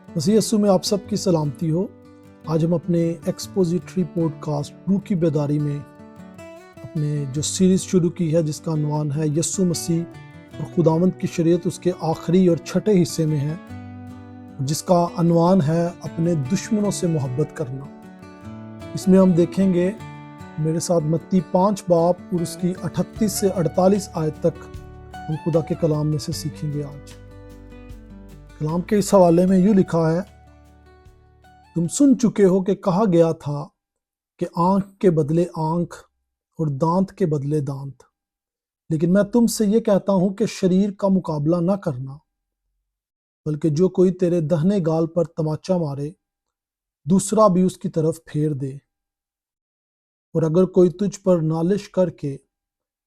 مسیح یسوع میں آپ سب کی سلامتی ہو۔ آج ہم اپنے ایکسپوزیٹری پوڈکاسٹ روح کی بیداری میں اپنے جو سیریز شروع کی ہے جس کا عنوان ہے یسوع مسیح اور خداوند کی شریعت، اس کے آخری اور چھٹے حصے میں ہے جس کا عنوان ہے اپنے دشمنوں سے محبت کرنا۔ اس میں ہم دیکھیں گے، میرے ساتھ متی 5 باب اور اس کی 38 سے 48 آیت تک ہم خدا کے کلام میں سے سیکھیں گے۔ آج کلام کے اس حوالے میں یوں لکھا ہے: تم سن چکے ہو کہ کہا گیا تھا کہ آنکھ کے بدلے آنکھ اور دانت کے بدلے دانت، لیکن میں تم سے یہ کہتا ہوں کہ شریر کا مقابلہ نہ کرنا، بلکہ جو کوئی تیرے دہنے گال پر تماچا مارے دوسرا بھی اس کی طرف پھیر دے، اور اگر کوئی تجھ پر نالش کر کے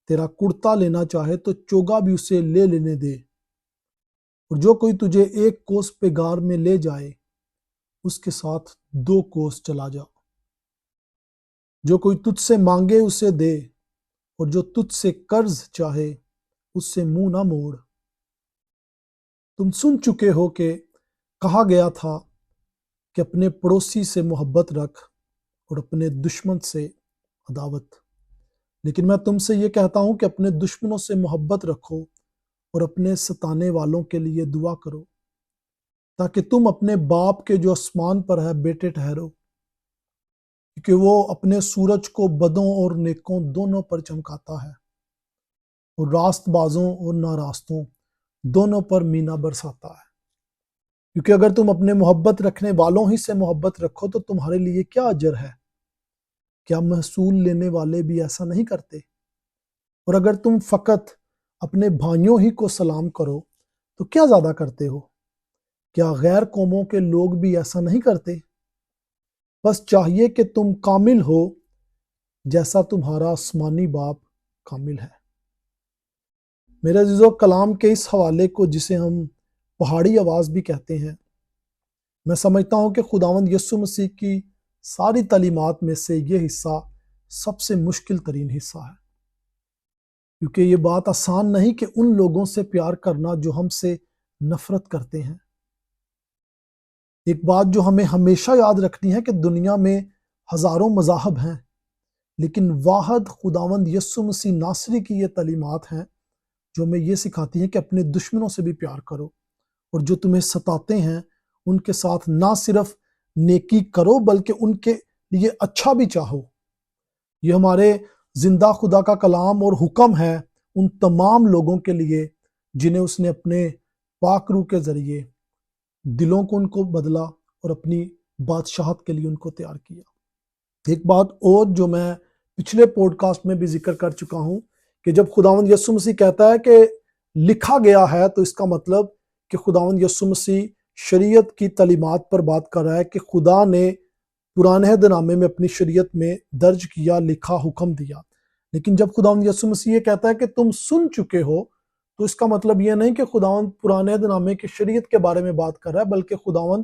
تیرا کرتا لینا چاہے تو چوگا بھی اسے لے لینے دے، اور جو کوئی تجھے ایک کوس پگار میں لے جائے اس کے ساتھ 2 کوس چلا جا۔ جو کوئی تجھ سے مانگے اسے دے، اور جو تجھ سے قرض چاہے اس سے منہ نہ موڑ۔ تم سن چکے ہو کہ کہا گیا تھا کہ اپنے پڑوسی سے محبت رکھ اور اپنے دشمن سے عداوت، لیکن میں تم سے یہ کہتا ہوں کہ اپنے دشمنوں سے محبت رکھو اور اپنے ستانے والوں کے لیے دعا کرو، تاکہ تم اپنے باپ کے جو آسمان پر ہے بیٹے ٹھہرو، کیونکہ وہ اپنے سورج کو بدوں اور نیکوں دونوں پر چمکاتا ہے، اور راست بازوں اور ناراستوں دونوں پر مینا برساتا ہے۔ کیونکہ اگر تم اپنے محبت رکھنے والوں ہی سے محبت رکھو تو تمہارے لیے کیا اجر ہے؟ کیا محصول لینے والے بھی ایسا نہیں کرتے؟ اور اگر تم فقط اپنے بھائیوں ہی کو سلام کرو تو کیا زیادہ کرتے ہو؟ کیا غیر قوموں کے لوگ بھی ایسا نہیں کرتے؟ بس چاہیے کہ تم کامل ہو جیسا تمہارا آسمانی باپ کامل ہے۔ میرے عزیزو، کلام کے اس حوالے کو جسے ہم پہاڑی آواز بھی کہتے ہیں، میں سمجھتا ہوں کہ خداوند یسوع مسیح کی ساری تعلیمات میں سے یہ حصہ سب سے مشکل ترین حصہ ہے، کیونکہ یہ بات آسان نہیں کہ ان لوگوں سے پیار کرنا جو ہم سے نفرت کرتے ہیں۔ ایک بات جو ہمیں ہمیشہ یاد رکھنی ہے کہ دنیا میں ہزاروں مذاہب ہیں، لیکن واحد خداوند یسوع مسیح ناصری کی یہ تعلیمات ہیں جو ہمیں یہ سکھاتی ہیں کہ اپنے دشمنوں سے بھی پیار کرو، اور جو تمہیں ستاتے ہیں ان کے ساتھ نہ صرف نیکی کرو بلکہ ان کے لیے اچھا بھی چاہو۔ یہ ہمارے زندہ خدا کا کلام اور حکم ہے ان تمام لوگوں کے لیے جنہیں اس نے اپنے پاک روح کے ذریعے دلوں کو ان کو بدلا اور اپنی بادشاہت کے لیے ان کو تیار کیا۔ ایک بات اور جو میں پچھلے پوڈ کاسٹ میں بھی ذکر کر چکا ہوں کہ جب خداوند یسوع مسیح کہتا ہے کہ لکھا گیا ہے، تو اس کا مطلب کہ خداوند یسوع مسیح شریعت کی تعلیمات پر بات کر رہا ہے کہ خدا نے پرانے عہد نامے میں اپنی شریعت میں درج کیا، لکھا، حکم دیا۔ لیکن جب خداوند یسوع مسیح یہ کہتا ہے کہ تم سن چکے ہو، تو اس کا مطلب یہ نہیں کہ خداوند پرانے عہد نامے کی شریعت کے بارے میں بات کر رہا ہے، بلکہ خداوند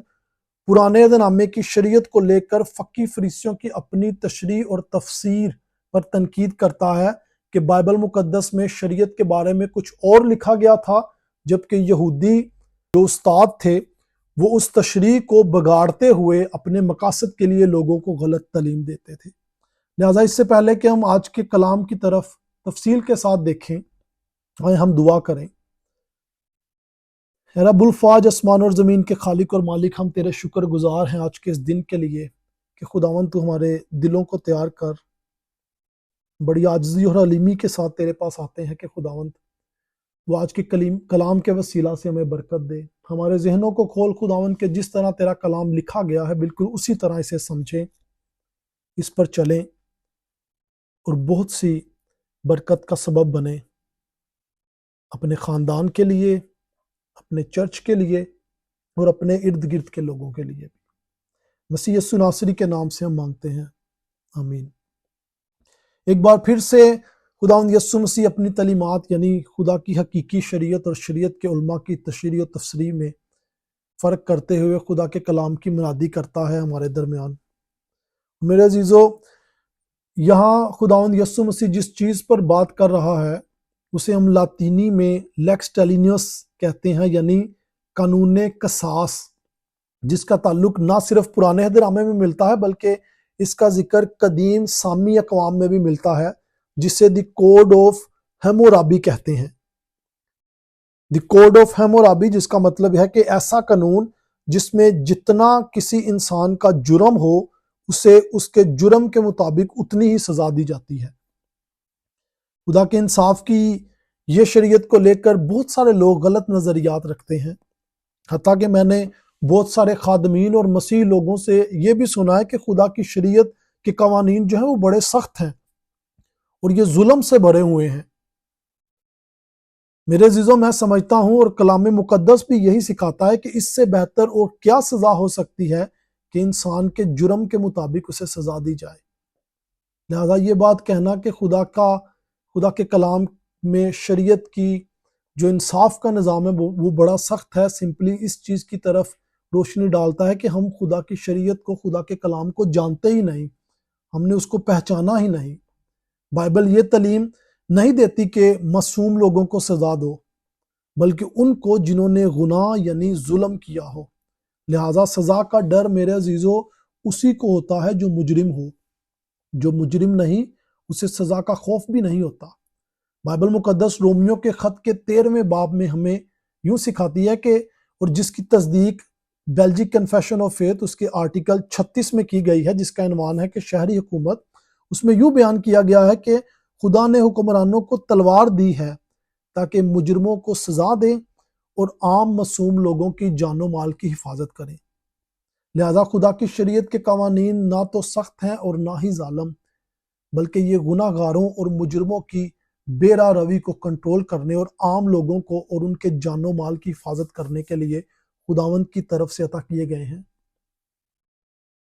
پرانے عہد نامے کی شریعت کو لے کر فقی فریسیوں کی اپنی تشریح اور تفسیر پر تنقید کرتا ہے کہ بائبل مقدس میں شریعت کے بارے میں کچھ اور لکھا گیا تھا، جبکہ یہودی جو استاد تھے وہ اس تشریح کو بگاڑتے ہوئے اپنے مقاصد کے لیے لوگوں کو غلط تعلیم دیتے تھے۔ لہٰذا اس سے پہلے کہ ہم آج کے کلام کی طرف تفصیل کے ساتھ دیکھیں، آئے ہم دعا کریں۔ اے رب الفاج، آسمان اور زمین کے خالق اور مالک، ہم تیرے شکر گزار ہیں آج کے اس دن کے لیے کہ خداوند تو ہمارے دلوں کو تیار کر بڑی عاجزی اور حلیمی کے ساتھ تیرے پاس آتے ہیں کہ خداوند وہ آج کے کلام کے وسیلہ سے ہمیں برکت دے۔ ہمارے ذہنوں کو کھول خداوند کہ جس طرح تیرا کلام لکھا گیا ہے بالکل اسی طرح اسے سمجھیں، اس پر چلیں اور بہت سی برکت کا سبب بنیں، اپنے خاندان کے لیے، اپنے چرچ کے لیے اور اپنے ارد گرد کے لوگوں کے لیے۔ مسیح یسوع ناصری کے نام سے ہم مانگتے ہیں، آمین۔ ایک بار پھر سے خداوند یسوع مسیح اپنی تعلیمات یعنی خدا کی حقیقی شریعت اور شریعت کے علماء کی تشریح و تفسیر میں فرق کرتے ہوئے خدا کے کلام کی منادی کرتا ہے ہمارے درمیان۔ میرے عزیزو، یہاں خداوند یسوع مسیح جس چیز پر بات کر رہا ہے اسے ہم لاطینی میں لیکس ٹیلینیوس کہتے ہیں، یعنی قانون قصاص۔ جس کا تعلق نہ صرف پرانے عہد نامے میں ملتا ہے بلکہ اس کا ذکر قدیم سامی اقوام میں بھی ملتا ہے، جسے دی کوڈ آف ہیمورابی کہتے ہیں۔ دی کوڈ آف ہیمورابی، جس کا مطلب ہے کہ ایسا قانون جس میں جتنا کسی انسان کا جرم ہو اسے اس کے جرم کے مطابق اتنی ہی سزا دی جاتی ہے۔ خدا کے انصاف کی یہ شریعت کو لے کر بہت سارے لوگ غلط نظریات رکھتے ہیں، حتیٰ کہ میں نے بہت سارے خادمین اور مسیح لوگوں سے یہ بھی سنا ہے کہ خدا کی شریعت کے قوانین جو ہیں وہ بڑے سخت ہیں اور یہ ظلم سے بھرے ہوئے ہیں۔ میرے عزیزوں، میں سمجھتا ہوں اور کلام مقدس بھی یہی سکھاتا ہے کہ اس سے بہتر اور کیا سزا ہو سکتی ہے کہ انسان کے جرم کے مطابق اسے سزا دی جائے۔ لہذا یہ بات کہنا کہ خدا کے کلام میں شریعت کی جو انصاف کا نظام ہے وہ بڑا سخت ہے، سمپلی اس چیز کی طرف روشنی ڈالتا ہے کہ ہم خدا کی شریعت کو، خدا کے کلام کو جانتے ہی نہیں، ہم نے اس کو پہچانا ہی نہیں۔ بائبل یہ تعلیم نہیں دیتی کہ معصوم لوگوں کو سزا دو، بلکہ ان کو جنہوں نے گناہ یعنی ظلم کیا ہو۔ لہذا سزا کا ڈر میرے عزیزو اسی کو ہوتا ہے جو مجرم ہو۔ جو مجرم نہیں اسے سزا کا خوف بھی نہیں ہوتا۔ بائبل مقدس رومیو کے خط کے 13ویں باب میں ہمیں یوں سکھاتی ہے کہ، اور جس کی تصدیق بیلجک کنفیشن آف فیتھ اس کے آرٹیکل 36 میں کی گئی ہے، جس کا عنوان ہے کہ شہری حکومت، اس میں یوں بیان کیا گیا ہے کہ خدا نے حکمرانوں کو تلوار دی ہے تاکہ مجرموں کو سزا دیں اور عام معصوم لوگوں کی جان و مال کی حفاظت کریں۔ لہذا خدا کی شریعت کے قوانین نہ تو سخت ہیں اور نہ ہی ظالم، بلکہ یہ گناہ گاروں اور مجرموں کی بے راہ روی کو کنٹرول کرنے اور عام لوگوں کو اور ان کے جان و مال کی حفاظت کرنے کے لیے خداوند کی طرف سے عطا کیے گئے ہیں۔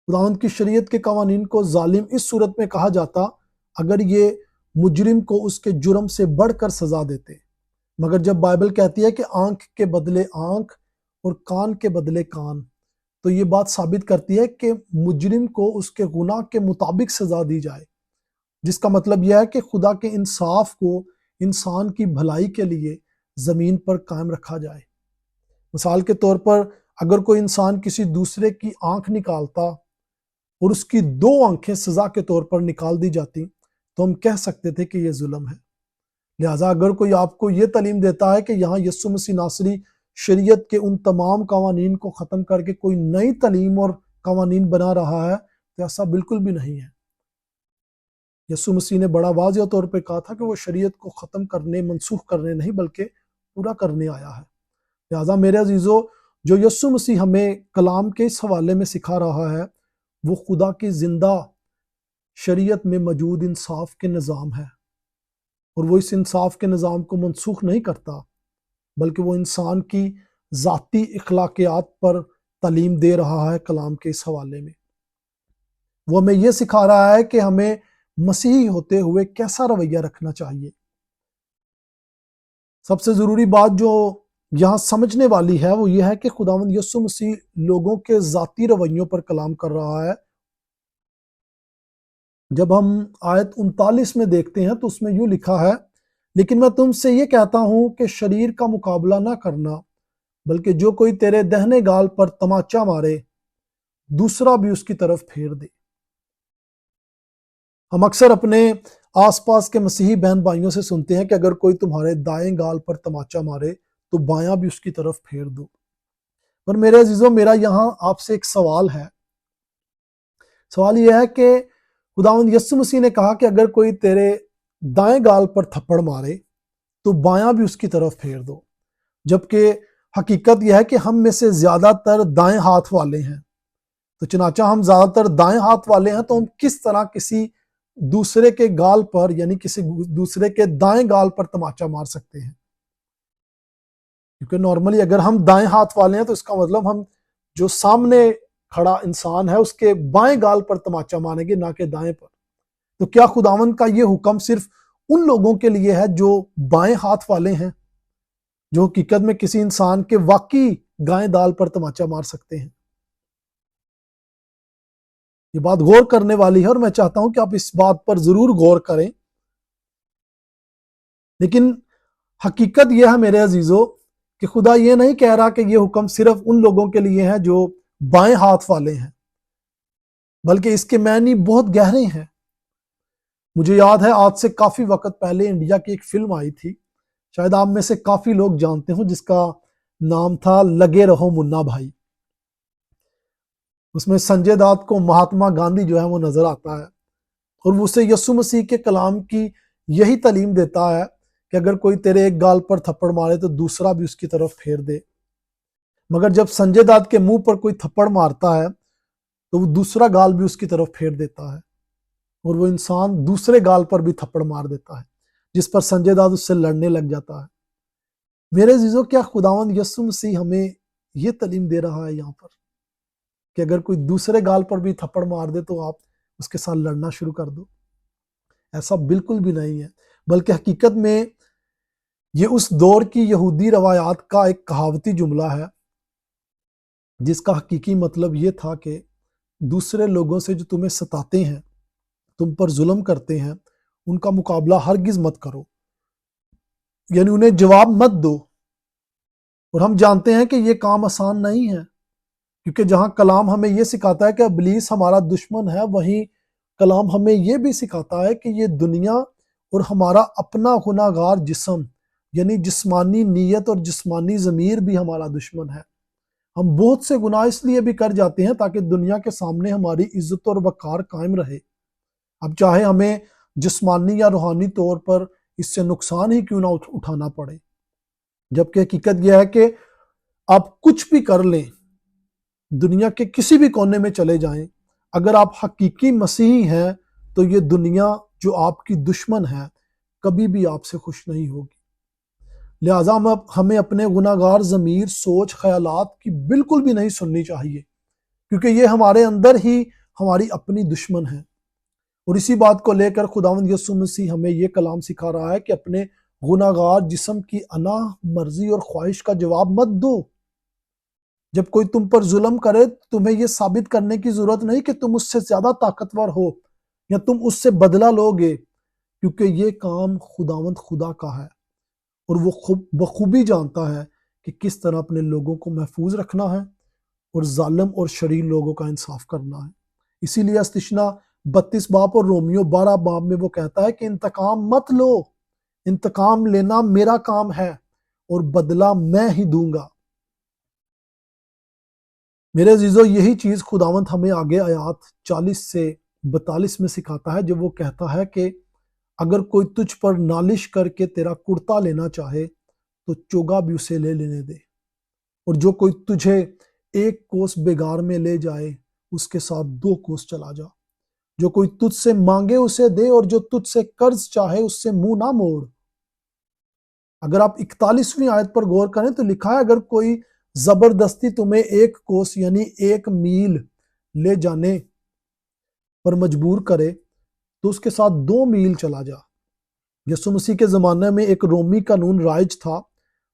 خداوند کی شریعت کے قوانین کو ظالم اس صورت میں کہا جاتا اگر یہ مجرم کو اس کے جرم سے بڑھ کر سزا دیتے، مگر جب بائبل کہتی ہے کہ آنکھ کے بدلے آنکھ اور کان کے بدلے کان، تو یہ بات ثابت کرتی ہے کہ مجرم کو اس کے گناہ کے مطابق سزا دی جائے، جس کا مطلب یہ ہے کہ خدا کے انصاف کو انسان کی بھلائی کے لیے زمین پر قائم رکھا جائے۔ مثال کے طور پر اگر کوئی انسان کسی دوسرے کی آنکھ نکالتا اور اس کی 2 آنکھیں سزا کے طور پر نکال دی جاتی تو ہم کہہ سکتے تھے کہ یہ ظلم ہے۔ لہٰذا اگر کوئی آپ کو یہ تعلیم دیتا ہے کہ یہاں یسوع مسیح ناصری شریعت کے ان تمام قوانین کو ختم کر کے کوئی نئی تعلیم اور قوانین بنا رہا ہے، تو ایسا بالکل بھی نہیں ہے۔ یسوع مسیح نے بڑا واضح طور پہ کہا تھا کہ وہ شریعت کو ختم کرنے، منسوخ کرنے نہیں بلکہ پورا کرنے آیا ہے۔ لہٰذا میرے عزیزو، جو یسوع مسیح ہمیں کلام کے اس حوالے میں سکھا رہا ہے وہ خدا کی زندہ شریعت میں موجود انصاف کے نظام ہے، اور وہ اس انصاف کے نظام کو منسوخ نہیں کرتا بلکہ وہ انسان کی ذاتی اخلاقیات پر تعلیم دے رہا ہے۔ کلام کے اس حوالے میں وہ ہمیں یہ سکھا رہا ہے کہ ہمیں مسیحی ہوتے ہوئے کیسا رویہ رکھنا چاہیے۔ سب سے ضروری بات جو یہاں سمجھنے والی ہے وہ یہ ہے کہ خداوند یسوع مسیح لوگوں کے ذاتی رویوں پر کلام کر رہا ہے۔ جب ہم آیت 39 میں دیکھتے ہیں تو اس میں یوں لکھا ہے، لیکن میں تم سے یہ کہتا ہوں کہ شریر کا مقابلہ نہ کرنا، بلکہ جو کوئی تیرے دہنے گال پر تماچا مارے دوسرا بھی اس کی طرف پھیر دے۔ ہم اکثر اپنے آس پاس کے مسیحی بہن بھائیوں سے سنتے ہیں کہ اگر کوئی تمہارے دائیں گال پر تماچا مارے تو بایاں بھی اس کی طرف پھیر دو۔ پر میرے عزیزوں، میرا یہاں آپ سے ایک سوال ہے۔ سوال یہ ہے کہ خداوند یسوع مسیح نے کہا کہ اگر کوئی تیرے دائیں گال پر تھپڑ مارے تو بایاں بھی اس کی طرف پھیر دو، جبکہ حقیقت یہ ہے کہ ہم میں سے زیادہ تر دائیں ہاتھ والے ہیں۔ تو چنانچہ ہم زیادہ تر دائیں ہاتھ والے ہیں تو ہم کس طرح کسی دوسرے کے گال پر یعنی کسی دوسرے کے دائیں گال پر تماچا مار سکتے ہیں؟ کیونکہ نارملی اگر ہم دائیں ہاتھ والے ہیں تو اس کا مطلب ہم جو سامنے کھڑا انسان ہے اس کے بائیں گال پر تماچا ماریں گے، نہ کہ دائیں پر۔ تو کیا خداوند کا یہ حکم صرف ان لوگوں کے لیے ہے جو بائیں ہاتھ والے ہیں، جو حقیقت میں کسی انسان کے واقعی گائیں دال پر تماچا مار سکتے ہیں؟ یہ بات غور کرنے والی ہے اور میں چاہتا ہوں کہ آپ اس بات پر ضرور غور کریں۔ لیکن حقیقت یہ ہے میرے عزیزو کہ خدا یہ نہیں کہہ رہا کہ یہ حکم صرف ان لوگوں کے لیے ہے جو بائیں ہاتھ والے ہیں، بلکہ اس کے معنی بہت گہرے ہیں۔ مجھے یاد ہے آج سے کافی وقت پہلے انڈیا کی ایک فلم آئی تھی، شاید آپ میں سے کافی لوگ جانتے ہوں، جس کا نام تھا لگے رہو منا بھائی۔ اس میں سنجے دت کو مہاتما گاندھی جو ہے وہ نظر آتا ہے، اور وہ اسے یسوع مسیح کے کلام کی یہی تعلیم دیتا ہے کہ اگر کوئی تیرے ایک گال پر تھپڑ مارے تو دوسرا بھی اس کی طرف پھیر دے۔ مگر جب سنجے دت کے منہ پر کوئی تھپڑ مارتا ہے تو وہ دوسرا گال بھی اس کی طرف پھیر دیتا ہے، اور وہ انسان دوسرے گال پر بھی تھپڑ مار دیتا ہے، جس پر سنجے دت اس سے لڑنے لگ جاتا ہے۔ میرے عزیزو، کیا خداوند یسوع مسیح ہمیں یہ تعلیم دے رہا ہے یہاں پر کہ اگر کوئی دوسرے گال پر بھی تھپڑ مار دے تو آپ اس کے ساتھ لڑنا شروع کر دو؟ ایسا بالکل بھی نہیں ہے، بلکہ حقیقت میں یہ اس دور کی یہودی روایات کا ایک کہاوتی جملہ ہے، جس کا حقیقی مطلب یہ تھا کہ دوسرے لوگوں سے جو تمہیں ستاتے ہیں، تم پر ظلم کرتے ہیں، ان کا مقابلہ ہرگز مت کرو، یعنی انہیں جواب مت دو۔ اور ہم جانتے ہیں کہ یہ کام آسان نہیں ہے، کیونکہ جہاں کلام ہمیں یہ سکھاتا ہے کہ ابلیس ہمارا دشمن ہے، وہیں کلام ہمیں یہ بھی سکھاتا ہے کہ یہ دنیا اور ہمارا اپنا گناہ گار جسم، یعنی جسمانی نیت اور جسمانی ضمیر بھی ہمارا دشمن ہے۔ ہم بہت سے گناہ اس لیے بھی کر جاتے ہیں تاکہ دنیا کے سامنے ہماری عزت اور وقار قائم رہے، اب چاہے ہمیں جسمانی یا روحانی طور پر اس سے نقصان ہی کیوں نہ اٹھانا پڑے۔ جبکہ حقیقت یہ ہے کہ آپ کچھ بھی کر لیں، دنیا کے کسی بھی کونے میں چلے جائیں، اگر آپ حقیقی مسیحی ہیں تو یہ دنیا جو آپ کی دشمن ہے کبھی بھی آپ سے خوش نہیں ہوگی۔ لہٰذا ہمیں اپنے گناہ گار ضمیر، سوچ، خیالات کی بالکل بھی نہیں سننی چاہیے، کیونکہ یہ ہمارے اندر ہی ہماری اپنی دشمن ہے۔ اور اسی بات کو لے کر خداوند یسوع مسیح ہمیں یہ کلام سکھا رہا ہے کہ اپنے گناہ گار جسم کی انا، مرضی اور خواہش کا جواب مت دو۔ جب کوئی تم پر ظلم کرے تمہیں یہ ثابت کرنے کی ضرورت نہیں کہ تم اس سے زیادہ طاقتور ہو یا تم اس سے بدلہ لو گے، کیونکہ یہ کام خداوند خدا کا ہے، اور وہ بخوبی جانتا ہے کہ کس طرح اپنے لوگوں کو محفوظ رکھنا ہے اور ظالم اور شریر لوگوں کا انصاف کرنا ہے۔ اسی لیے استثنا 32 باب اور رومیو 12 باب میں وہ کہتا ہے کہ انتقام مت لو، انتقام لینا میرا کام ہے اور بدلہ میں ہی دوں گا۔ میرے عزیزو، یہی چیز خداوند ہمیں آگے آیات 40 سے 42 میں سکھاتا ہے، جب وہ کہتا ہے کہ اگر کوئی تجھ پر نالش کر کے تیرا کرتا لینا چاہے تو چوگا بھی اسے لے لینے دے، اور جو کوئی تجھے ایک کوس بیگار میں لے جائے اس کے ساتھ 2 کوس چلا جا۔ جو کوئی تجھ سے مانگے اسے دے، اور جو تجھ سے قرض چاہے اس سے منہ نہ موڑ۔ اگر آپ 41ویں آیت پر غور کریں تو لکھا ہے اگر کوئی زبردستی تمہیں 1 کوس یعنی 1 میل لے جانے پر مجبور کرے تو اس کے ساتھ 2 میل چلا جا۔ یسوع مسیح کے زمانے میں ایک رومی قانون رائج تھا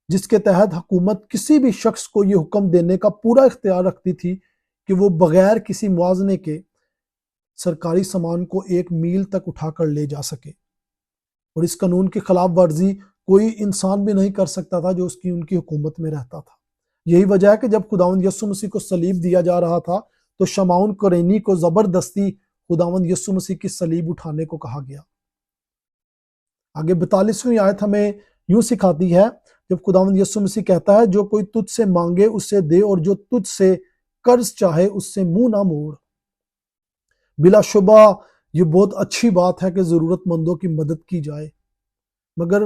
جس کے تحت حکومت کسی بھی شخص کو یہ حکم دینے کا پورا اختیار رکھتی تھی کہ وہ بغیر کسی موازنے کے سرکاری سامان کو 1 میل تک اٹھا کر لے جا سکے، اور اس قانون کی خلاف ورزی کوئی انسان بھی نہیں کر سکتا تھا جو ان کی حکومت میں رہتا تھا۔ یہی وجہ ہے کہ جب خداوند یسوع مسیح کو صلیب دیا جا رہا تھا تو شمعون قرینی کو زبردستی خداوند یسوع مسیح کی صلیب اٹھانے کو کہا گیا۔ آگے 42ویں آیت ہمیں یوں سکھاتی ہے، جب خداوند یسوع مسیح کہتا ہے جو کوئی تجھ سے مانگے اسے دے، اور جو تجھ سے قرض چاہے اس سے منہ نہ موڑ۔ بلا شبہ یہ بہت اچھی بات ہے کہ ضرورت مندوں کی مدد کی جائے، مگر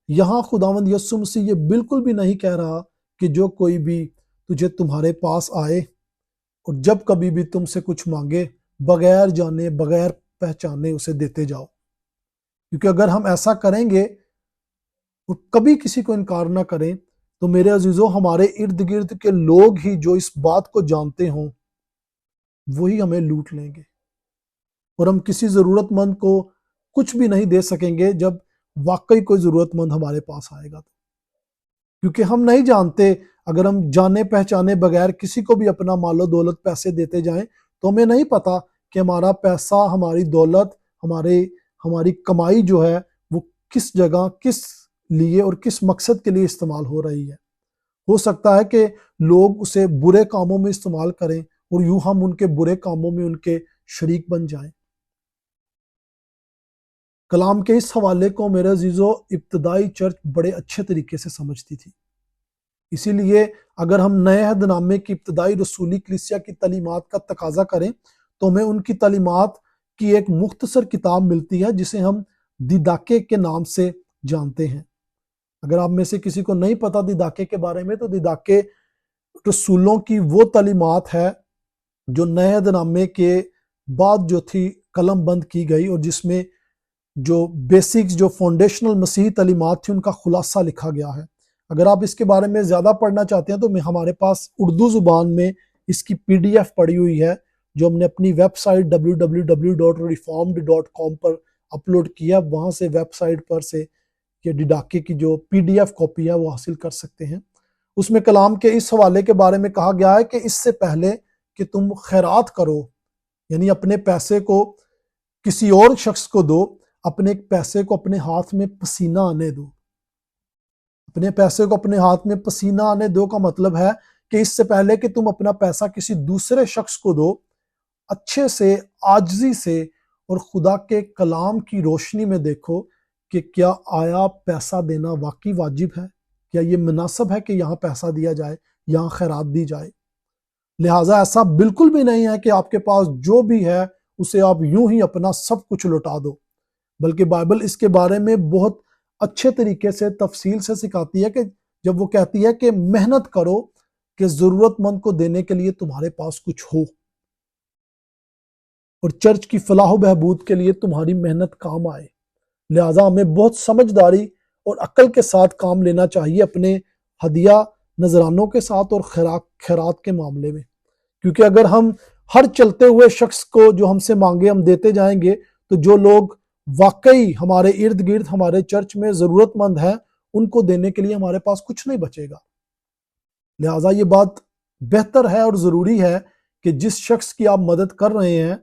یہاں خداوند یسوع مسیح یہ بالکل بھی نہیں کہہ رہا کہ جو کوئی بھی تجھے تمہارے پاس آئے اور جب کبھی بھی تم سے کچھ مانگے بغیر جانے بغیر پہچانے اسے دیتے جاؤ، کیونکہ اگر ہم ایسا کریں گے اور کبھی کسی کو انکار نہ کریں تو میرے عزیزوں ہمارے ارد گرد کے لوگ ہی جو اس بات کو جانتے ہوں وہی ہمیں لوٹ لیں گے، اور ہم کسی ضرورت مند کو کچھ بھی نہیں دے سکیں گے جب واقعی کوئی ضرورت مند ہمارے پاس آئے گا، کیونکہ ہم نہیں جانتے اگر ہم جانے پہچانے بغیر کسی کو بھی اپنا مال و دولت پیسے دیتے جائیں تو ہمیں نہیں پتا کہ ہمارا پیسہ، ہماری دولت، ہماری کمائی جو ہے وہ کس جگہ، کس لیے اور کس مقصد کے لیے استعمال ہو رہی ہے۔ ہو سکتا ہے کہ لوگ اسے برے کاموں میں استعمال کریں اور یوں ہم ان کے برے کاموں میں ان کے شریک بن جائیں۔ کلام کے اس حوالے کو میرے عزیزو ابتدائی چرچ بڑے اچھے طریقے سے سمجھتی تھی، اسی لیے اگر ہم نئے عہد نامے کی ابتدائی رسولی کلیسیا کی تعلیمات کا تقاضا کریں تو ہمیں ان کی تعلیمات کی ایک مختصر کتاب ملتی ہے جسے ہم دیداکے کے نام سے جانتے ہیں۔ اگر آپ میں سے کسی کو نہیں پتا دیداکے کے بارے میں، تو دیداکے رسولوں کی وہ تعلیمات ہے جو نئے عہد نامے کے بعد جو تھی قلم بند کی گئی، اور جس میں جو بیسکس، جو فاؤنڈیشنل مسیحی تعلیمات تھی، ان کا خلاصہ لکھا گیا ہے۔ اگر آپ اس کے بارے میں زیادہ پڑھنا چاہتے ہیں تو ہمارے پاس اردو زبان میں اس کی PDF پڑی ہوئی ہے، جو ہم نے اپنی ویب سائٹ www.reformed.com پر اپلوڈ کیا۔ وہاں سے ویب سائٹ پر سے یہ دیداکے کی جو PDF کاپی ہے وہ حاصل کر سکتے ہیں۔ اس میں کلام کے اس حوالے کے بارے میں کہا گیا ہے کہ اس سے پہلے کہ تم خیرات کرو، یعنی اپنے پیسے کو کسی اور شخص کو دو، اپنے پیسے کو اپنے ہاتھ میں پسینہ آنے دو۔ اپنے پیسے کو اپنے ہاتھ میں پسینہ آنے دو کا مطلب ہے کہ اس سے پہلے کہ تم اپنا پیسہ کسی دوسرے شخص کو دو، اچھے سے، عاجزی سے اور خدا کے کلام کی روشنی میں دیکھو کہ کیا آیا پیسہ دینا واقعی واجب ہے، کیا یہ مناسب ہے کہ یہاں پیسہ دیا جائے، یہاں خیرات دی جائے۔ لہٰذا ایسا بالکل بھی نہیں ہے کہ آپ کے پاس جو بھی ہے اسے آپ یوں ہی اپنا سب کچھ لوٹا دو، بلکہ بائبل اس کے بارے میں بہت اچھے طریقے سے تفصیل سے سکھاتی ہے کہ جب وہ کہتی ہے کہ محنت کرو کہ ضرورت مند کو دینے کے لیے تمہارے پاس کچھ ہو، اور چرچ کی فلاح و بہبود کے لیے تمہاری محنت کام آئے۔ لہٰذا ہمیں بہت سمجھداری اور عقل کے ساتھ کام لینا چاہیے اپنے ہدیہ نذرانوں کے ساتھ اور خیرات کے معاملے میں، کیونکہ اگر ہم ہر چلتے ہوئے شخص کو جو ہم سے مانگے ہم دیتے جائیں گے تو جو لوگ واقعی ہمارے ارد گرد ہمارے چرچ میں ضرورت مند ہیں ان کو دینے کے لیے ہمارے پاس کچھ نہیں بچے گا۔ لہٰذا یہ بات بہتر ہے اور ضروری ہے کہ جس شخص کی آپ مدد کر رہے ہیں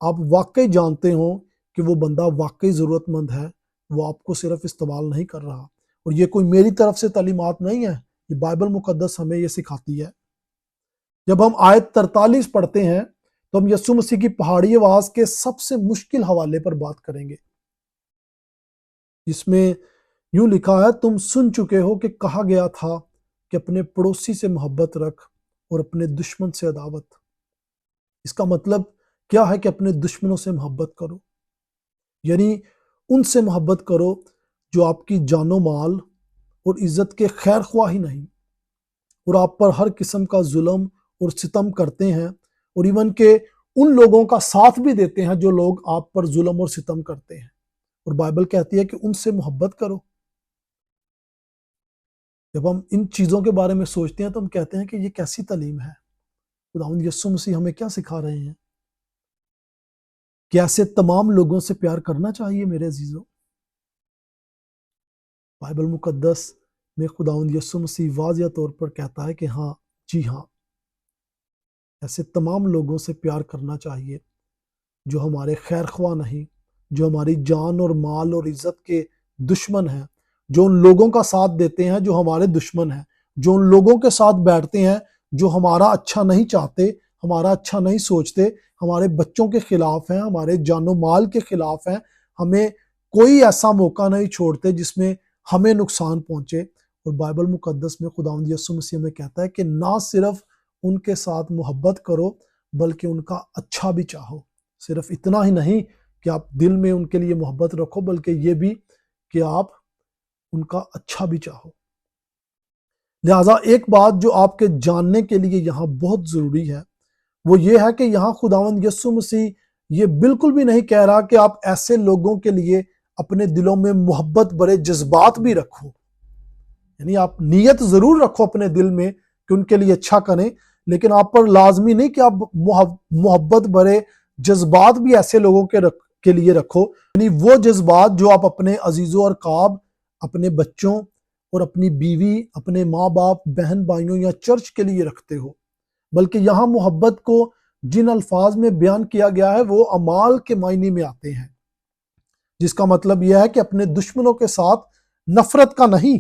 آپ واقعی جانتے ہوں کہ وہ بندہ واقعی ضرورت مند ہے، وہ آپ کو صرف استعمال نہیں کر رہا۔ اور یہ کوئی میری طرف سے تعلیمات نہیں ہے، یہ بائبل مقدس ہمیں یہ سکھاتی ہے۔ جب ہم آیت 43 پڑھتے ہیں تو ہم یسوع مسیح کی پہاڑی آواز کے سب سے مشکل حوالے پر بات کریں گے، جس میں یوں لکھا ہے، تم سن چکے ہو کہ کہا گیا تھا کہ اپنے پڑوسی سے محبت رکھ اور اپنے دشمن سے عداوت۔ اس کا مطلب کیا ہے کہ اپنے دشمنوں سے محبت کرو، یعنی ان سے محبت کرو جو آپ کی جان و مال اور عزت کے خیر خواہ ہی نہیں، اور آپ پر ہر قسم کا ظلم اور ستم کرتے ہیں، اور ایون کہ ان لوگوں کا ساتھ بھی دیتے ہیں جو لوگ آپ پر ظلم اور ستم کرتے ہیں، اور بائبل کہتی ہے کہ ان سے محبت کرو۔ جب ہم ان چیزوں کے بارے میں سوچتے ہیں تو ہم کہتے ہیں کہ یہ کیسی تعلیم ہے، خداوند یسوع مسیح ہمیں کیا سکھا رہے ہیں؟ کہ ایسے تمام لوگوں سے پیار کرنا چاہیے میرے عزیزوں۔ بائبل مقدس میں خداوند یسوع مسیح واضح طور پر کہتا ہے کہ ہاں جی ہاں، ایسے تمام لوگوں سے پیار کرنا چاہیے جو ہمارے خیر خواہ نہیں، جو ہماری جان اور مال اور عزت کے دشمن ہیں، جو ان لوگوں کا ساتھ دیتے ہیں جو ہمارے دشمن ہیں، جو ان لوگوں کے ساتھ بیٹھتے ہیں جو ہمارا اچھا نہیں چاہتے، ہمارا اچھا نہیں سوچتے، ہمارے بچوں کے خلاف ہیں، ہمارے جان و مال کے خلاف ہیں، ہمیں کوئی ایسا موقع نہیں چھوڑتے جس میں ہمیں نقصان پہنچے۔ اور بائبل مقدس میں خداوند یسوع مسیح ہمیں کہتا ہے کہ نہ صرف ان کے ساتھ محبت کرو بلکہ ان کا اچھا بھی چاہو۔ صرف اتنا ہی نہیں کہ آپ دل میں ان کے لیے محبت رکھو، بلکہ یہ بھی کہ آپ ان کا اچھا بھی چاہو۔ لہٰذا ایک بات جو آپ کے جاننے کے لیے یہاں بہت ضروری ہے وہ یہ ہے کہ یہاں خداوند یسوع مسیح یہ بالکل بھی نہیں کہہ رہا کہ آپ ایسے لوگوں کے لیے اپنے دلوں میں محبت بڑے جذبات بھی رکھو، یعنی آپ نیت ضرور رکھو اپنے دل میں کہ ان کے لیے اچھا کریں، لیکن آپ پر لازمی نہیں کہ آپ محبت بڑے جذبات بھی ایسے لوگوں کے لیے رکھو، یعنی وہ جذبات جو آپ اپنے عزیزوں اور قاب، اپنے بچوں اور اپنی بیوی، اپنے ماں باپ، بہن بھائیوں یا چرچ کے لیے رکھتے ہو، بلکہ یہاں محبت کو جن الفاظ میں بیان کیا گیا ہے وہ اعمال کے معنی میں آتے ہیں، جس کا مطلب یہ ہے کہ اپنے دشمنوں کے ساتھ نفرت کا نہیں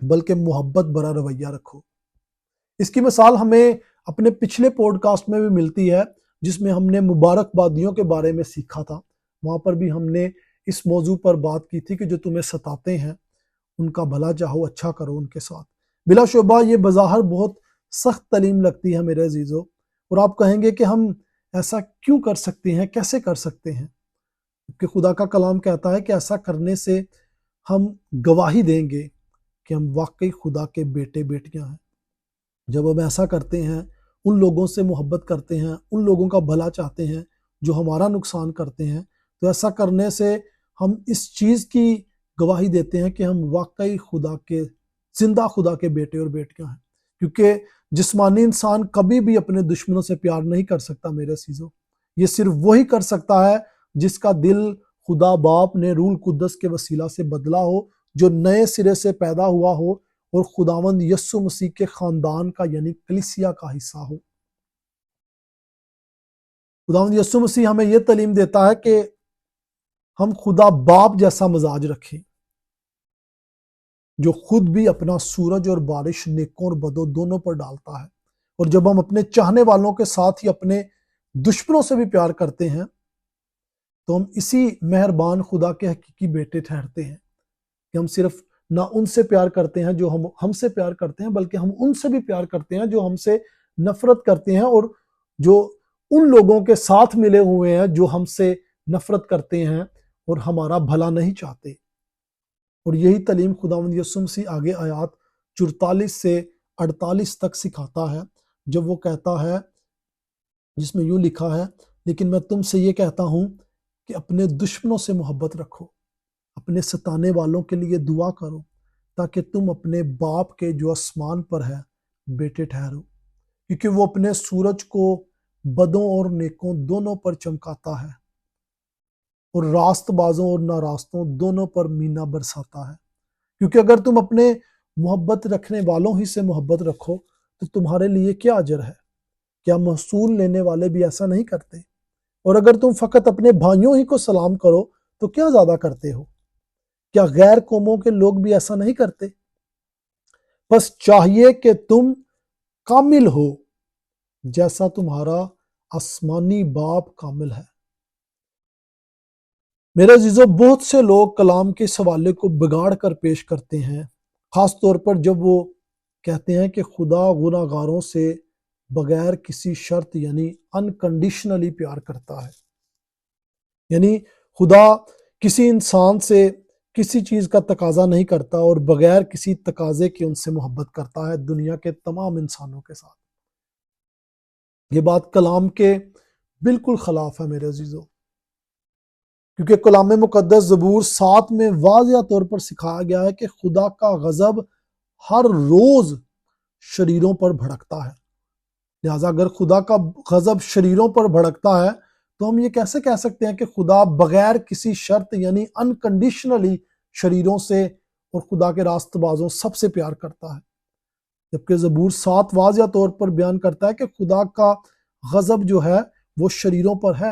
بلکہ محبت بھرا رویہ رکھو۔ اس کی مثال ہمیں اپنے پچھلے پوڈ کاسٹ میں بھی ملتی ہے، جس میں ہم نے مبارکبادیوں کے بارے میں سیکھا تھا۔ وہاں پر بھی ہم نے اس موضوع پر بات کی تھی کہ جو تمہیں ستاتے ہیں ان کا بھلا چاہو، اچھا کرو ان کے ساتھ۔ بلا شبہ یہ بظاہر بہت سخت تعلیم لگتی ہے میرے عزیزو، اور آپ کہیں گے کہ ہم ایسا کیوں کر سکتے ہیں، کیسے کر سکتے ہیں؟ کہ خدا کا کلام کہتا ہے کہ ایسا کرنے سے ہم گواہی دیں گے کہ ہم واقعی خدا کے بیٹے بیٹیاں ہیں۔ جب ہم ایسا کرتے ہیں، ان لوگوں سے محبت کرتے ہیں، ان لوگوں کا بھلا چاہتے ہیں جو ہمارا نقصان کرتے ہیں، تو ایسا کرنے سے ہم اس چیز کی گواہی دیتے ہیں کہ ہم واقعی زندہ خدا کے بیٹے اور بیٹیاں ہیں۔ کیونکہ جسمانی انسان کبھی بھی اپنے دشمنوں سے پیار نہیں کر سکتا میرے عزیزو۔ یہ صرف وہی کر سکتا ہے جس کا دل خدا باپ نے روح القدس کے وسیلہ سے بدلا ہو، جو نئے سرے سے پیدا ہوا ہو اور خداوند یسوع مسیح کے خاندان کا یعنی کلیسیا کا حصہ ہو۔ خداوند یسوع مسیح ہمیں یہ تعلیم دیتا ہے کہ ہم خدا باپ جیسا مزاج رکھیں، جو خود بھی اپنا سورج اور بارش نیکوں اور بدوں دونوں پر ڈالتا ہے۔ اور جب ہم اپنے چاہنے والوں کے ساتھ ہی اپنے دشمنوں سے بھی پیار کرتے ہیں تو ہم اسی مہربان خدا کے حقیقی بیٹے ٹھہرتے ہیں، کہ ہم صرف نہ ان سے پیار کرتے ہیں جو ہم سے پیار کرتے ہیں، بلکہ ہم ان سے بھی پیار کرتے ہیں جو ہم سے نفرت کرتے ہیں، اور جو ان لوگوں کے ساتھ ملے ہوئے ہیں جو ہم سے نفرت کرتے ہیں اور ہمارا بھلا نہیں چاہتے۔ اور یہی تعلیم خداوند یسوع مسیح آگے آیات 44 سے 48 تک سکھاتا ہے، جب وہ کہتا ہے، جس میں یوں لکھا ہے، لیکن میں تم سے یہ کہتا ہوں کہ اپنے دشمنوں سے محبت رکھو، اپنے ستانے والوں کے لیے دعا کرو، تاکہ تم اپنے باپ کے جو آسمان پر ہے بیٹے ٹھہرو، کیونکہ وہ اپنے سورج کو بدوں اور نیکوں دونوں پر چمکاتا ہے، اور راست بازوں اور ناراستوں دونوں پر مینا برساتا ہے۔ کیونکہ اگر تم اپنے محبت رکھنے والوں ہی سے محبت رکھو تو تمہارے لیے کیا اجر ہے؟ کیا محصول لینے والے بھی ایسا نہیں کرتے؟ اور اگر تم فقط اپنے بھائیوں ہی کو سلام کرو تو کیا زیادہ کرتے ہو؟ کیا غیر قوموں کے لوگ بھی ایسا نہیں کرتے؟ بس چاہیے کہ تم کامل ہو جیسا تمہارا آسمانی باپ کامل ہے۔ میرے عزیزو، بہت سے لوگ کلام کے حوالے کو بگاڑ کر پیش کرتے ہیں، خاص طور پر جب وہ کہتے ہیں کہ خدا گناہ گاروں سے بغیر کسی شرط یعنی انکنڈیشنلی پیار کرتا ہے۔ یعنی خدا کسی انسان سے کسی چیز کا تقاضا نہیں کرتا اور بغیر کسی تقاضے کے ان سے محبت کرتا ہے دنیا کے تمام انسانوں کے ساتھ۔ یہ بات کلام کے بالکل خلاف ہے میرے عزیزو، کیونکہ کلام مقدس زبور 7 میں واضح طور پر سکھایا گیا ہے کہ خدا کا غضب ہر روز شریروں پر بھڑکتا ہے۔ لہٰذا اگر خدا کا غضب شریروں پر بھڑکتا ہے تو ہم یہ کیسے کہہ سکتے ہیں کہ خدا بغیر کسی شرط یعنی انکنڈیشنلی شریروں سے اور خدا کے راست بازوں سب سے پیار کرتا ہے؟ جبکہ زبور 7 واضح طور پر بیان کرتا ہے کہ خدا کا غضب جو ہے وہ شریروں پر ہے،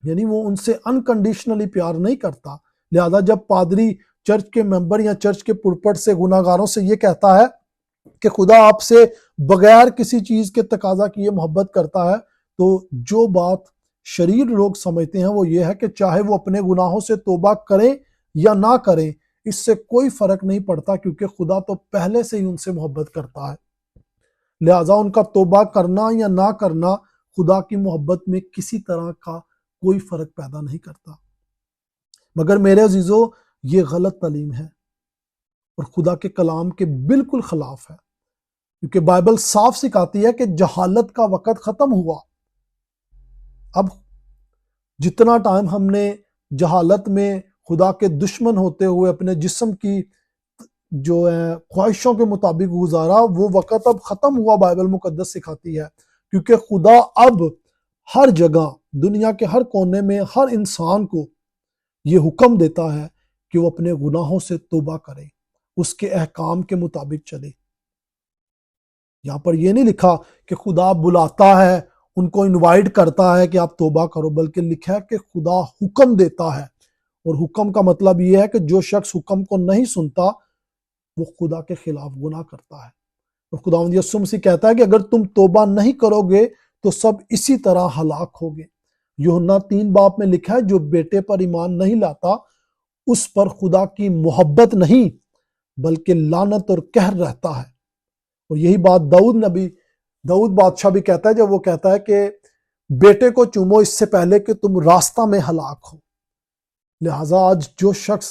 یعنی وہ ان سے انکنڈیشنلی پیار نہیں کرتا۔ لہذا جب پادری چرچ کے ممبر یا چرچ کے پلپٹ سے گناہ گاروں سے یہ کہتا ہے کہ خدا آپ سے بغیر کسی چیز کے تقاضا کیے محبت کرتا ہے، تو جو بات شریر لوگ سمجھتے ہیں وہ یہ ہے کہ چاہے وہ اپنے گناہوں سے توبہ کریں یا نہ کریں، اس سے کوئی فرق نہیں پڑتا، کیونکہ خدا تو پہلے سے ہی ان سے محبت کرتا ہے۔ لہٰذا ان کا توبہ کرنا یا نہ کرنا خدا کی محبت میں کسی طرح کا کوئی فرق پیدا نہیں کرتا۔ مگر میرے عزیزو، یہ غلط تعلیم ہے اور خدا کے کلام کے بالکل خلاف ہے، کیونکہ بائبل صاف سکھاتی ہے کہ جہالت کا وقت ختم ہوا۔ اب جتنا ٹائم ہم نے جہالت میں خدا کے دشمن ہوتے ہوئے اپنے جسم کی جو خواہشوں کے مطابق گزارا، وہ وقت اب ختم ہوا، بائبل مقدس سکھاتی ہے، کیونکہ خدا اب ہر جگہ دنیا کے ہر کونے میں ہر انسان کو یہ حکم دیتا ہے کہ وہ اپنے گناہوں سے توبہ کرے، اس کے احکام کے مطابق چلے۔ یہاں پر یہ نہیں لکھا کہ خدا بلاتا ہے، ان کو انوائٹ کرتا ہے کہ آپ توبہ کرو، بلکہ لکھا ہے کہ خدا حکم دیتا ہے، اور حکم کا مطلب یہ ہے کہ جو شخص حکم کو نہیں سنتا وہ خدا کے خلاف گناہ کرتا ہے۔ اور خداوند یسوع مسیح کہتا ہے کہ اگر تم توبہ نہیں کرو گے تو سب اسی طرح ہلاک ہوگے۔ یوحنا 3 میں لکھا ہے جو بیٹے پر ایمان نہیں لاتا اس پر خدا کی محبت نہیں بلکہ لعنت اور قہر رہتا ہے۔ اور یہی بات داؤد بادشاہ بھی کہتا ہے جب وہ کہتا ہے کہ بیٹے کو چومو اس سے پہلے کہ تم راستہ میں ہلاک ہو۔ لہٰذا آج جو شخص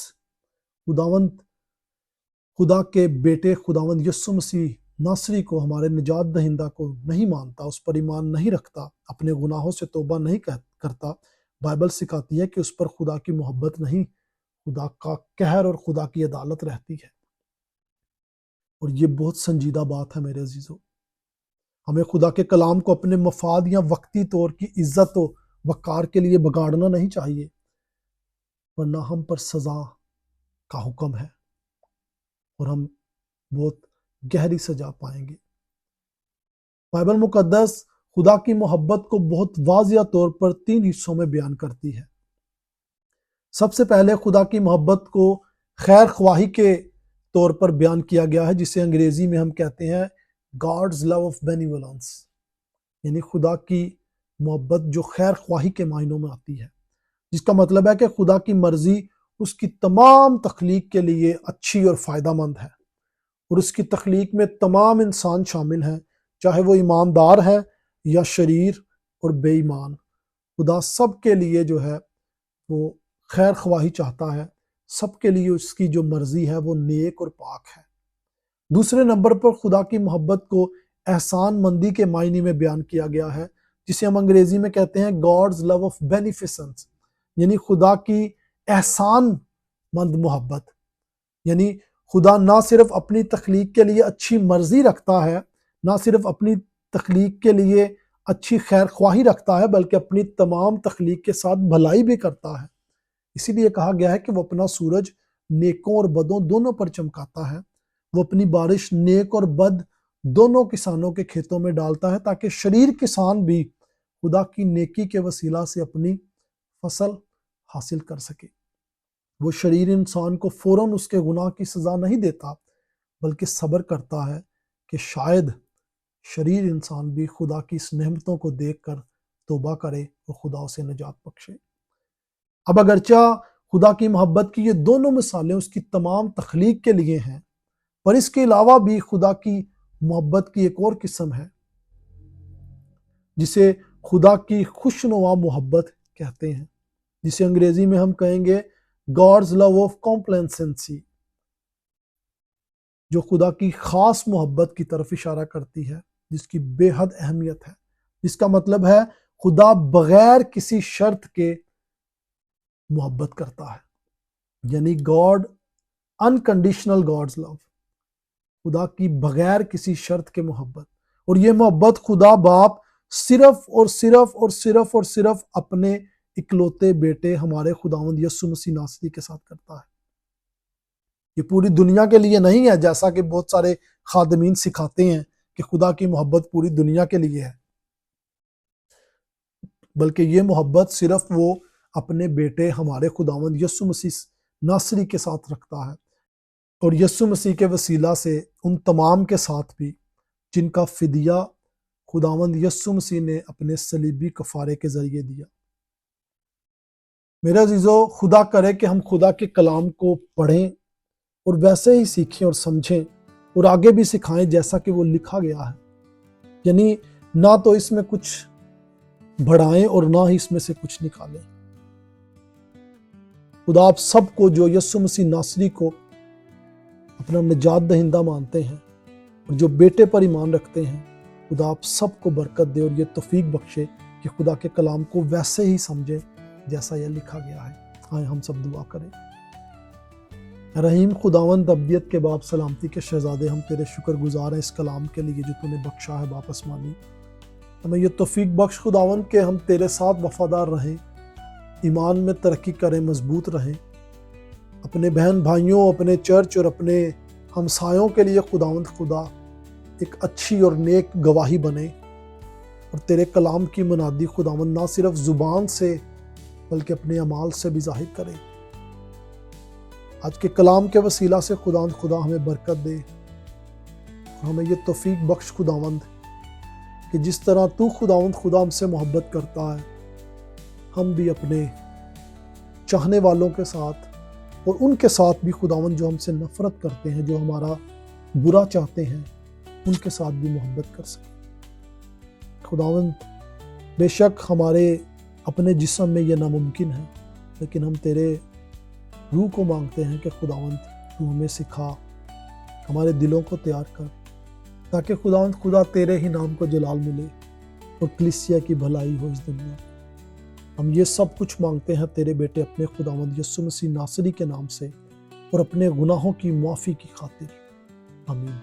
خدا کے بیٹے خداوند یسوع مسیح ناصری کو ہمارے نجات دہندہ کو نہیں مانتا، اس پر ایمان نہیں رکھتا، اپنے گناہوں سے توبہ نہیں کرتا، بائبل سکھاتی ہے کہ اس پر خدا کی محبت نہیں، خدا کا قہر اور خدا کی عدالت رہتی ہے۔ اور یہ بہت سنجیدہ بات ہے میرے عزیزو۔ ہمیں خدا کے کلام کو اپنے مفاد یا وقتی طور کی عزت و وقار کے لیے بگاڑنا نہیں چاہیے، ورنہ ہم پر سزا کا حکم ہے اور ہم بہت گہری سزا پائیں گے۔ بائبل مقدس خدا کی محبت کو بہت واضح طور پر 3 حصوں میں بیان کرتی ہے۔ سب سے پہلے خدا کی محبت کو خیر خواہی کے طور پر بیان کیا گیا ہے، جسے انگریزی میں ہم کہتے ہیں God's love of benevolence، یعنی خدا کی محبت جو خیر خواہی کے معنوں میں آتی ہے، جس کا مطلب ہے کہ خدا کی مرضی اس کی تمام تخلیق کے لیے اچھی اور فائدہ مند ہے، اور اس کی تخلیق میں تمام انسان شامل ہیں، چاہے وہ ایماندار ہے یا شریر اور بے ایمان۔ خدا سب کے لیے جو ہے وہ خیر خواہی چاہتا ہے، سب کے لیے اس کی جو مرضی ہے وہ نیک اور پاک ہے۔ دوسرے نمبر پر خدا کی محبت کو احسان مندی کے معنی میں بیان کیا گیا ہے، جسے ہم انگریزی میں کہتے ہیں God's love of beneficence، یعنی خدا کی احسان مند محبت۔ یعنی خدا نہ صرف اپنی تخلیق کے لیے اچھی مرضی رکھتا ہے، نہ صرف اپنی تخلیق کے لیے اچھی خیر خواہی رکھتا ہے، بلکہ اپنی تمام تخلیق کے ساتھ بھلائی بھی کرتا ہے۔ اسی لیے کہا گیا ہے کہ وہ اپنا سورج نیکوں اور بدوں دونوں پر چمکاتا ہے، وہ اپنی بارش نیک اور بد دونوں کسانوں کے کھیتوں میں ڈالتا ہے، تاکہ شریر کسان بھی خدا کی نیکی کے وسیلہ سے اپنی فصل حاصل کر سکے۔ وہ شریر انسان کو فوراً اس کے گناہ کی سزا نہیں دیتا، بلکہ صبر کرتا ہے کہ شاید شریر انسان بھی خدا کی اس نعمتوں کو دیکھ کر توبہ کرے اور خدا اسے نجات بخشے۔ اب اگرچہ خدا کی محبت کی یہ دونوں مثالیں اس کی تمام تخلیق کے لیے ہیں، پر اس کے علاوہ بھی خدا کی محبت کی ایک اور قسم ہے جسے خدا کی خوشنما محبت کہتے ہیں، جسے انگریزی میں ہم کہیں گے God's love of complacency، جو خدا کی خاص محبت کی طرف اشارہ کرتی ہے، جس کی بے حد اہمیت ہے، جس کا مطلب ہے خدا بغیر کسی شرط کے محبت کرتا ہے، یعنی God unconditional God's love، خدا کی بغیر کسی شرط کے محبت۔ اور یہ محبت خدا باپ صرف اور صرف اور صرف اور صرف اپنے اکلوتے بیٹے ہمارے خداوند یسوع مسیح ناصری کے ساتھ کرتا ہے۔ یہ پوری دنیا کے لیے نہیں ہے، جیسا کہ بہت سارے خادمین سکھاتے ہیں کہ خدا کی محبت پوری دنیا کے لیے ہے، بلکہ یہ محبت صرف وہ اپنے بیٹے ہمارے خداوند یسوع مسیح ناصری کے ساتھ رکھتا ہے، اور یسوع مسیح کے وسیلہ سے ان تمام کے ساتھ بھی جن کا فدیہ خداوند یسوع مسیح نے اپنے صلیبی کفارے کے ذریعے دیا۔ میرے عزیزو، خدا کرے کہ ہم خدا کے کلام کو پڑھیں اور ویسے ہی سیکھیں اور سمجھیں اور آگے بھی سکھائیں جیسا کہ وہ لکھا گیا ہے، یعنی نہ تو اس میں کچھ بڑھائیں اور نہ ہی اس میں سے کچھ نکالیں۔ خدا آپ سب کو جو یسوع مسیح ناصری کو اپنا نجات دہندہ مانتے ہیں اور جو بیٹے پر ایمان رکھتے ہیں، خدا آپ سب کو برکت دے اور یہ توفیق بخشے کہ خدا کے کلام کو ویسے ہی سمجھیں جیسا یہ لکھا گیا ہے۔ آئیں ہم سب دعا کریں۔ رحیم خداوند ابدیت کے باپ، سلامتی کے شہزادے، ہم تیرے شکر گزار ہیں اس کلام کے لیے جو تو نے بخشا ہے باپ آسمانی۔ ہمیں یہ توفیق بخش خداوند کہ ہم تیرے ساتھ وفادار رہیں، ایمان میں ترقی کریں، مضبوط رہیں، اپنے بہن بھائیوں، اپنے چرچ اور اپنے ہمسایوں کے لیے خداوند خدا ایک اچھی اور نیک گواہی بنے، اور تیرے کلام کی منادی خداوند نہ صرف زبان سے بلکہ اپنے اعمال سے بھی ظاہر کرے۔ آج کے کلام کے وسیلہ سے خدا ہمیں برکت دے، اور ہمیں یہ توفیق بخش خداوند کہ جس طرح تو خدا ہم سے محبت کرتا ہے، ہم بھی اپنے چاہنے والوں کے ساتھ اور ان کے ساتھ بھی خداوند جو ہم سے نفرت کرتے ہیں، جو ہمارا برا چاہتے ہیں، ان کے ساتھ بھی محبت کر سکیں۔ خداوند بے شک ہمارے اپنے جسم میں یہ ناممکن ہے، لیکن ہم تیرے روح کو مانگتے ہیں کہ خداوند تو ہمیں سکھا، ہمارے دلوں کو تیار کر، تاکہ خدا تیرے ہی نام کو جلال ملے اور کلیسیا کی بھلائی ہو اس دنیا میں۔ ہم یہ سب کچھ مانگتے ہیں تیرے بیٹے اپنے خداوند یسوع مسیح ناصری کے نام سے، اور اپنے گناہوں کی معافی کی خاطر، آمین۔